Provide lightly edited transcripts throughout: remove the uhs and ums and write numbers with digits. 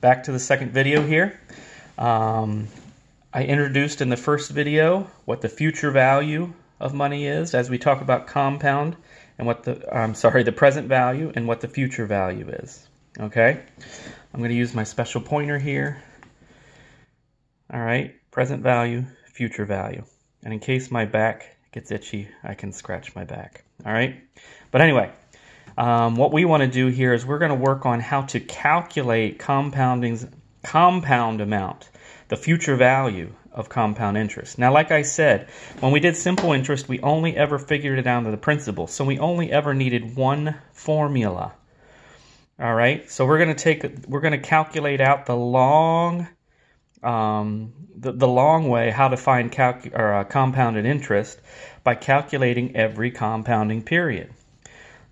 back to the second video here. I introduced in the first video what the future value of money is as we talk about compound and what the present value and what the future value is. Okay? I'm going to use my special pointer here. All right, present value, future value. And in case my back gets itchy, I can scratch my back. All right? But anyway, what we want to do here is we're going to work on how to calculate compound amount, the future value of compound interest. Now, like I said, when we did simple interest, we only ever figured it down to the principal. So we only ever needed one formula. All right? So we're going to calculate out the long way how to find compounded interest by calculating every compounding period.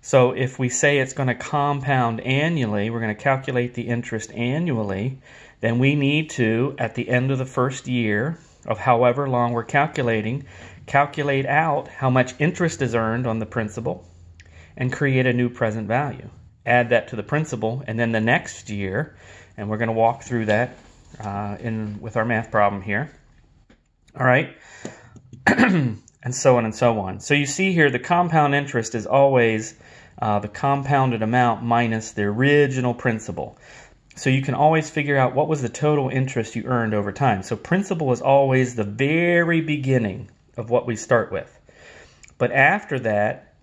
So if we say it's going to compound annually, we're going to calculate the interest annually, then we need to, at the end of the first year of however long we're calculate out how much interest is earned on the principal and create a new present value. Add that to the principal, and then the next year, and we're going to walk through that with our math problem here. All right? And so on and so on. So you see here the compound interest is always the compounded amount minus the original principal. So you can always figure out what was the total interest you earned over time. So principal is always the very beginning of what we start with. But after that,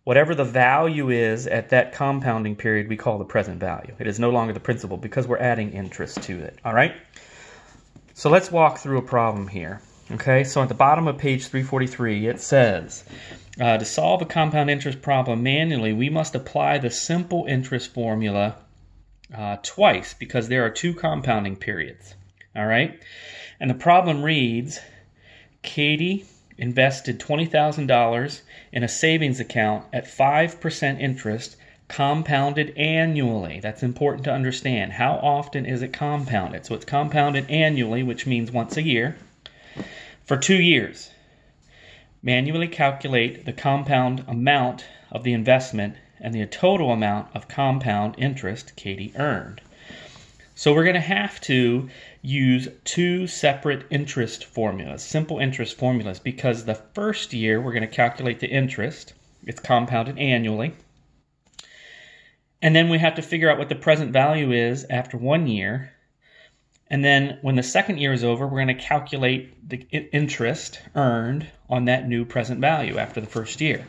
whatever the value is at that compounding period, we call the present value. It is no longer the principal because we're adding interest to it. All right? So let's walk through a problem here. Okay, so at the bottom of page 343, it says, to solve a compound interest problem manually, we must apply the simple interest formula twice because there are two compounding periods. All right, and the problem reads, Katie invested $20,000 in a savings account at 5% interest compounded annually. That's important to understand. How often is it compounded? So it's compounded annually, which means once a year. For 2 years, manually calculate the compound amount of the investment and the total amount of compound interest Katie earned. So we're going to have to use two separate interest formulas, simple interest formulas, because the first year we're going to calculate the interest. It's compounded annually. And then we have to figure out what the present value is after 1 year. And then when the second year is over, we're going to calculate the interest earned on that new present value after the first year.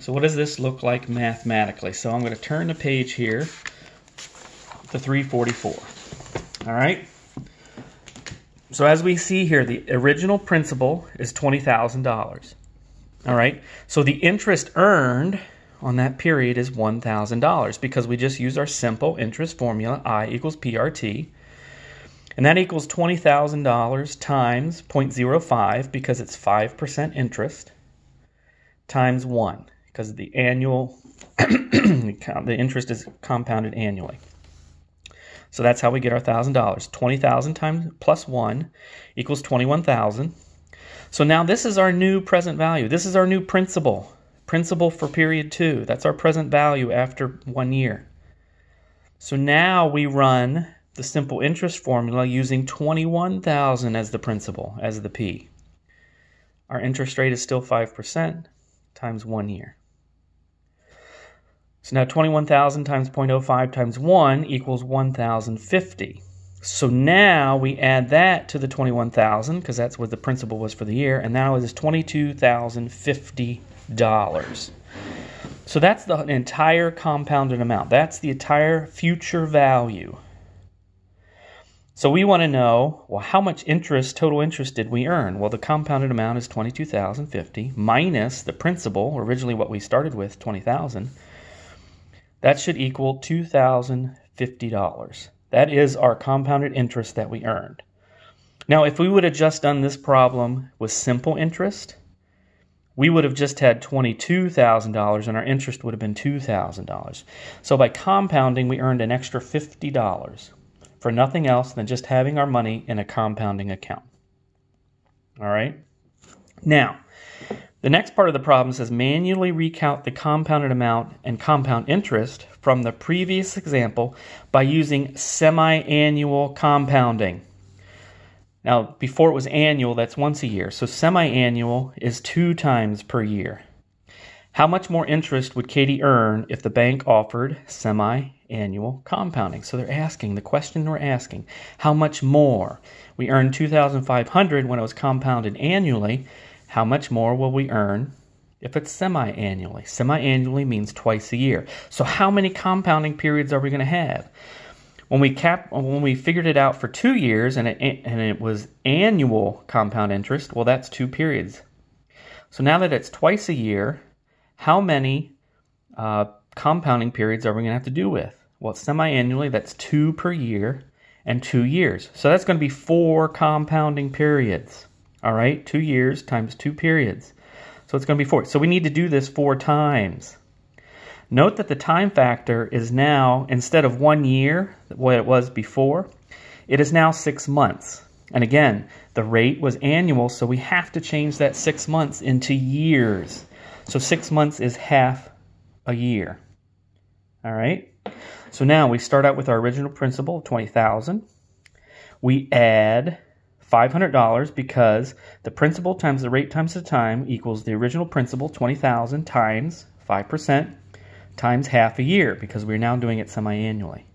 So what does this look like mathematically? So I'm going to turn the page here to 344. All right? So as we see here, the original principal is $20,000. All right? So the interest earned on that period is $1,000 because we just use our simple interest formula, I equals PRT. And that equals $20,000 times 0.05 because it's 5% interest times 1 because the annual, the interest is compounded annually. So that's how we get our $1,000. 20,000 times plus 1 equals 21,000. So now this is our new present value. This is our new principal for period 2. That's our present value after 1 year. So now we run the simple interest formula using 21,000 as the principal, as the P. Our interest rate is still 5% times 1 year. So now 21,000 times 0.05 times 1 equals 1,050. So now we add that to the 21,000 because that's what the principal was for the year, and now it is $22,050. So that's the entire compounded amount. That's the entire future value. So we want to know, well, how much interest, total interest did we earn? Well, the compounded amount is $22,050 minus the principal, originally what we started with, $20,000. That should equal $2,050. That is our compounded interest that we earned. Now, if we would have just done this problem with simple interest, we would have just had $22,000 and our interest would have been $2,000. So by compounding, we earned an extra $50 for nothing else than just having our money in a compounding account. All right? Now, The next part of the problem says manually recount the compounded amount and compound interest from the previous example by using semi-annual compounding. Now, before it was annual, that's once a year. So semi-annual is 2 times per year. How much more interest would Katie earn if the bank offered semi-annual compounding? So they're asking, the question we're asking, how much more? We earned $2,500 when it was compounded annually. How much more will we earn if it's semi-annually? Semi-annually means twice a year. So how many compounding periods are we going to have? When we figured it out for 2 years and it was annual compound interest, well, that's 2 periods. So now that it's twice a year, how many compounding periods are we going to have to do with? Well, semi-annually, that's 2 per year and 2 years. So that's going to be 4 compounding periods. All right, 2 years times 2 periods. So it's going to be 4. So we need to do this 4 times. Note that the time factor is now, instead of 1 year, what it was before, it is now 6 months. And again, the rate was annual, so we have to change that 6 months into years. So 6 months is half a year. All right? So now we start out with our original principal of $20,000. We add $500 because the principal times the rate times the time equals the original principal, $20,000, times 5% times half a year, because we're now doing it semi-annually.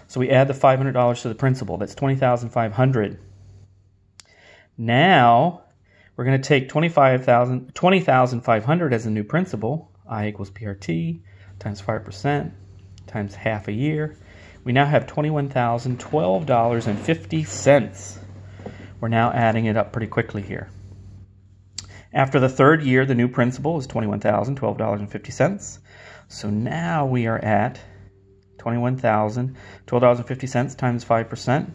So we add the $500 to the principal. That's $20,500. Now we're going to take $20,500 as a new principal. I equals PRT times 5% times half a year. We now have $21,012.50. We're now adding it up pretty quickly here. After the 3rd year, the new principal is $21,012.50. So now we are at $21,012.50 times 5%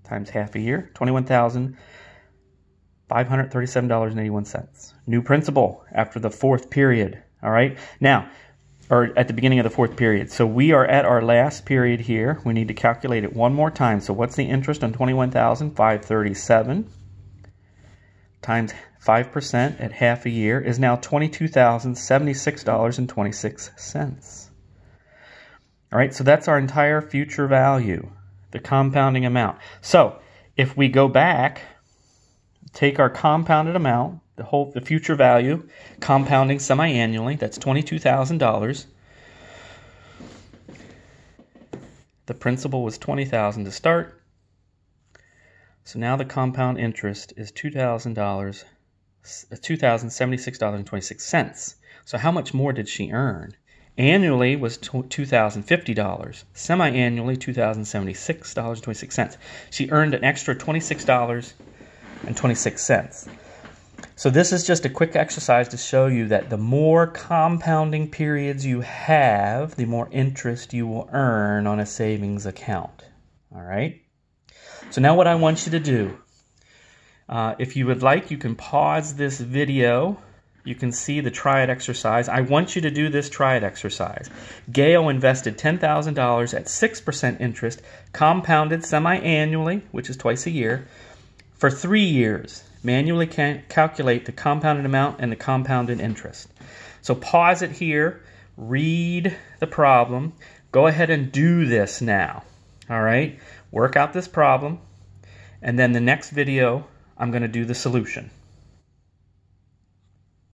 times half a year, $21,537.81. New principal after the 4th period. All right. Now, or at the beginning of the 4th period. So we are at our last period here. We need to calculate it one more time. So what's the interest on $21,537 times 5% at half a year is now $22,076.26. All right, so that's our entire future value, the compounding amount. So if we go back, take our compounded amount, the future value, compounding semi-annually, that's $22,000. The principal was $20,000 to start. So now the compound interest is $2,076.26. So how much more did she earn? Annually was $2,050. Semi-annually, $2,076.26. She earned an extra $26.26. So this is just a quick exercise to show you that the more compounding periods you have, the more interest you will earn on a savings account. All right? So now what I want you to do, if you would like, you can pause this video. You can see the try-it exercise. I want you to do this try-it exercise. Gail invested $10,000 at 6% interest, compounded semi-annually, which is twice a year, for 3 years. Manually calculate the compounded amount and the compounded interest. So pause it here, read the problem, go ahead and do this now. All right? Work out this problem, and then the next video, I'm going to do the solution.